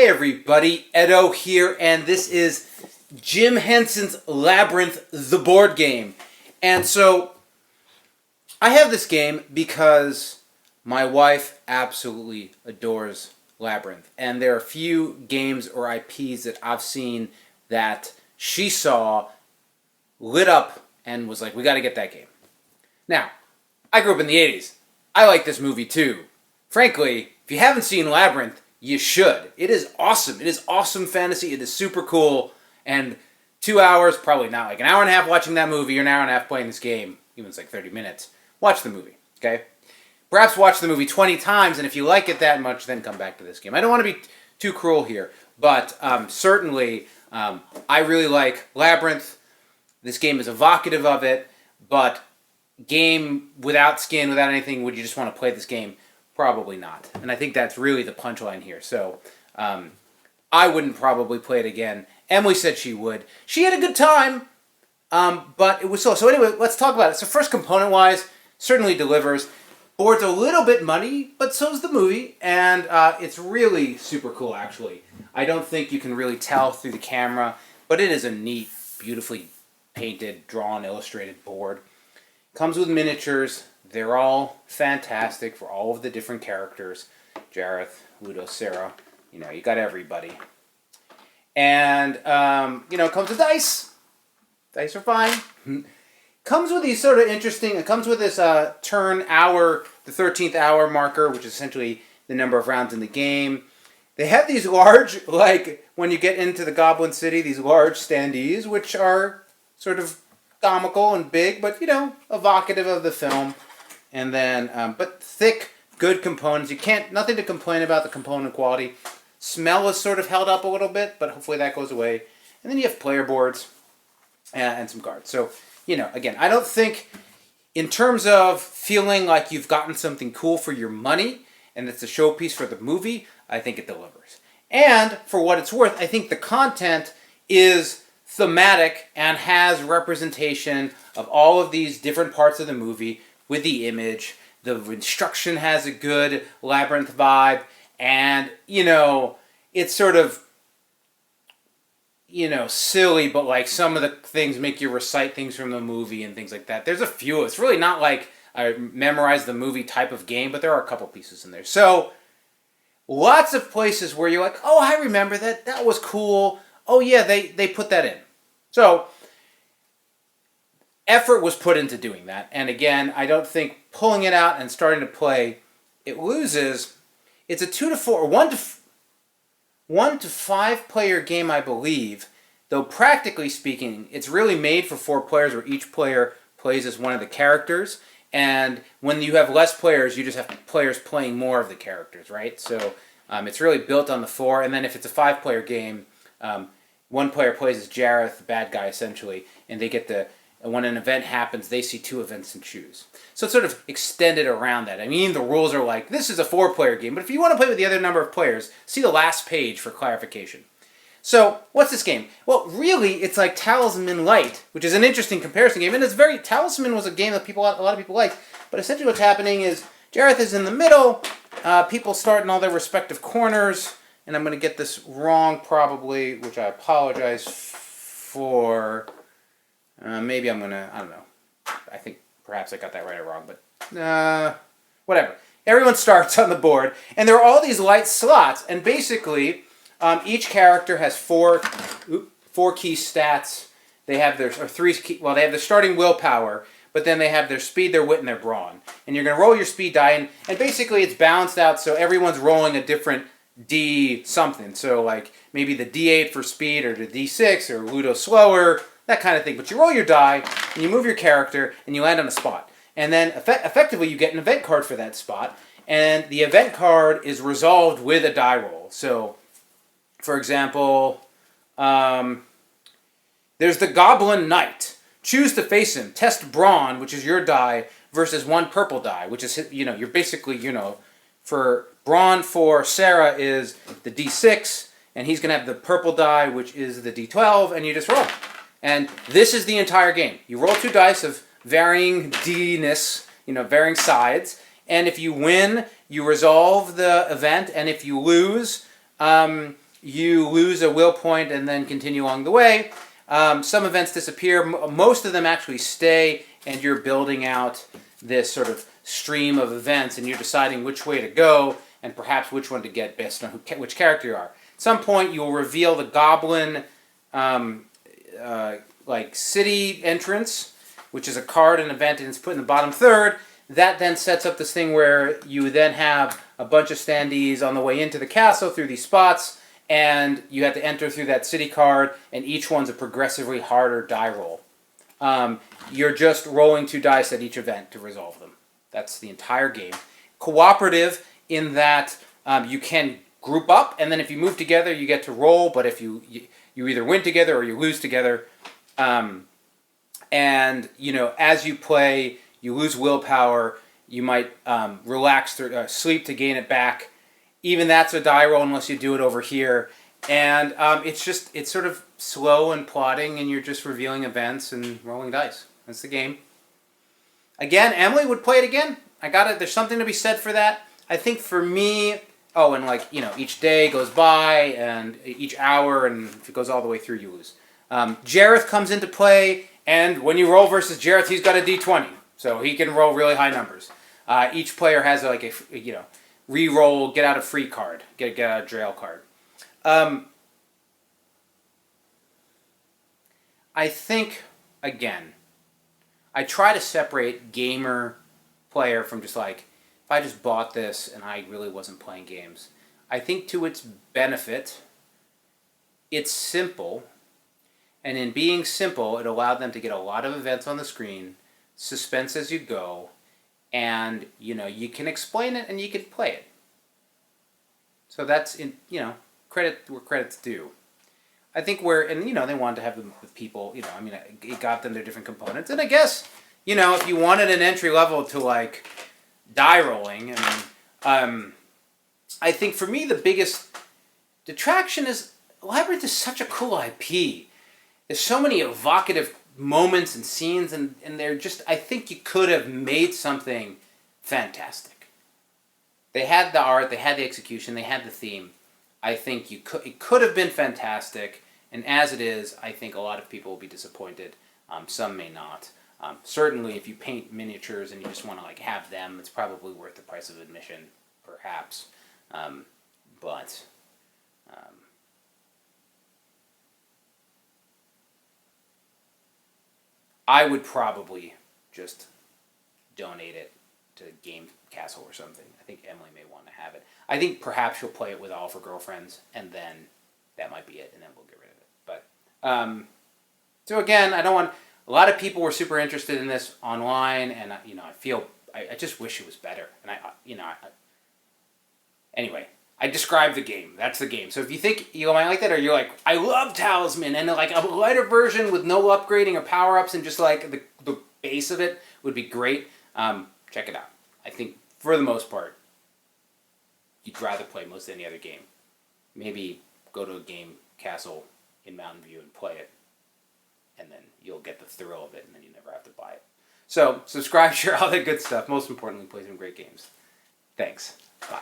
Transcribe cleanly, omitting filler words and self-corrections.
Hey everybody, Edo here, and this is Jim Henson's Labyrinth, the board game. And so, I have this game because my wife absolutely adores Labyrinth. And there are few games or IPs that I've seen that she saw, lit up, and was like, we gotta get that game. Now, I grew up in the 80s. I like this movie too. Frankly, if you haven't seen Labyrinth, you should. It is awesome. It is awesome fantasy. It is super cool. And 2 hours, probably not, like an hour and a half watching that movie, or an hour and a half playing this game, even if it's like 30 minutes. Watch the movie, okay? Perhaps watch the movie 20 times, and if you like it that much, then come back to this game. I don't want to be too cruel here, but certainly I really like Labyrinth. This game is evocative of it, but game without skin, without anything, would you just want to play this game? Probably not. And I think that's really the punchline here. So I wouldn't probably play it again. Emily said she would. She had a good time, but it was so. So anyway, let's talk about it. So first, component-wise, certainly delivers. Board's a little bit muddy, but so is the movie. And it's really super cool, actually. I don't think you can really tell through the camera, but it is a neat, beautifully painted, drawn, illustrated board. Comes with miniatures. They're all fantastic for all of the different characters. Jareth, Ludo, Sarah, you got everybody. And, it comes with dice. Dice are fine. Comes with these sort of interesting, it comes with this turn hour, the 13th hour marker, which is essentially the number of rounds in the game. They have these large, like, when you get into the Goblin City, these large standees, which are sort of comical and big, but, evocative of the film. And then, but thick, good components. Nothing to complain about the component quality. Smell is sort of held up a little bit, but hopefully that goes away. And then you have player boards and some cards. So, again, I don't think, in terms of feeling like you've gotten something cool for your money, and it's a showpiece for the movie, I think it delivers. And, for what it's worth, I think the content is thematic and has representation of all of these different parts of the movie, with the image. The instruction has a good Labyrinth vibe, and, it's sort of, silly, but like some of the things make you recite things from the movie and things like that. There's a few. It's really not like a memorize the movie type of game, but there are a couple pieces in there. So, lots of places where you're like, oh, I remember that. That was cool. Oh, yeah, they put that in. So, effort was put into doing that, and again, I don't think pulling it out and starting to play, it loses. It's a 2 to 4, 1 to 5 player game, I believe, though practically speaking, it's really made for 4 players where each player plays as one of the characters, and when you have less players, you just have players playing more of the characters, right? So it's really built on the 4, and then if it's a 5 player game, one player plays as Jareth, the bad guy essentially, and they get the. And when an event happens, they see 2 events and choose. So it's sort of extended around that. I mean, the rules are like, this is a 4-player game, but if you want to play with the other number of players, see the last page for clarification. So, what's this game? Well, really, it's like Talisman Light, which is an interesting comparison game, and Talisman was a game that a lot of people like, but essentially what's happening is, Jareth is in the middle, people start in all their respective corners, and I'm going to get this wrong probably, which I apologize for. Maybe I'm going to, I don't know. I think perhaps I got that right or wrong, but whatever. Everyone starts on the board, and there are all these light slots, and basically each character has four key stats. They have they have their starting willpower, but then they have their speed, their wit, and their brawn. And you're going to roll your speed die, and basically it's balanced out so everyone's rolling a different D something. So like maybe the D8 for speed, or the D6, or Ludo slower, that kind of thing. But you roll your die, and you move your character, and you land on a spot. And then, effectively, you get an event card for that spot, and the event card is resolved with a die roll. So, for example, there's the Goblin Knight. Choose to face him. Test Brawn, which is your die, versus 1 purple die, which is, you're basically, for Brawn for Sarah is the D6, and he's going to have the purple die, which is the D12, and you just roll. And this is the entire game. You roll 2 dice of varying D-ness, varying sides. And if you win, you resolve the event. And if you lose, you lose a will point and then continue along the way. Some events disappear. Most of them actually stay, and you're building out this sort of stream of events, and you're deciding which way to go and perhaps which one to get based on which character you are. At some point, you'll reveal the goblin city entrance, which is a card, an event, and it's put in the bottom third. That then sets up this thing where you then have a bunch of standees on the way into the castle through these spots, and you have to enter through that city card, and each one's a progressively harder die roll. You're just rolling 2 dice at each event to resolve them. That's the entire game. Cooperative in that you can group up, and then if you move together, you get to roll, but if you either win together or you lose together. And, as you play, you lose willpower, you might relax through sleep to gain it back. Even that's a die roll unless you do it over here. And it's sort of slow and plotting, and you're just revealing events and rolling dice. That's the game. Again, Emily would play it again. I got it. There's something to be said for that. I think for me, each day goes by, and each hour, and if it goes all the way through, you lose. Jareth comes into play, and when you roll versus Jareth, he's got a d20. So he can roll really high numbers. Each player has a re-roll, get out of free card, get out of jail card. I think, again, I try to separate gamer player from just if I just bought this and I really wasn't playing games. I think to its benefit, it's simple, and in being simple, it allowed them to get a lot of events on the screen, suspense as you go, and you can explain it and you can play it. So that's credit where credit's due. I think they wanted to have them with people, it got them their different components, and I guess if you wanted an entry level to die rolling, I think for me the biggest detraction is Labyrinth is such a cool IP. There's so many evocative moments and scenes, and they're just, I think you could have made something fantastic. They had the art, they had the execution, they had the theme. I think it could have been fantastic, and as it is, I think a lot of people will be disappointed. Some may not. Certainly, if you paint miniatures and you just want to have them, it's probably worth the price of admission, perhaps. But I would probably just donate it to Game Castle or something. I think Emily may want to have it. I think perhaps she'll play it with all of her girlfriends, and then that might be it, and then we'll get rid of it. But so again, a lot of people were super interested in this online, and I just wish it was better. And anyway, I described the game. That's the game. So if you think you might like that, or you're like, I love Talisman, and a lighter version with no upgrading or power-ups and just the base of it would be great, check it out. I think for the most part, you'd rather play most any other game. Maybe go to a Game Castle in Mountain View and play it, and then you'll get the thrill of it, and then you never have to buy it. So subscribe, share all that good stuff. Most importantly, play some great games. Thanks. Bye.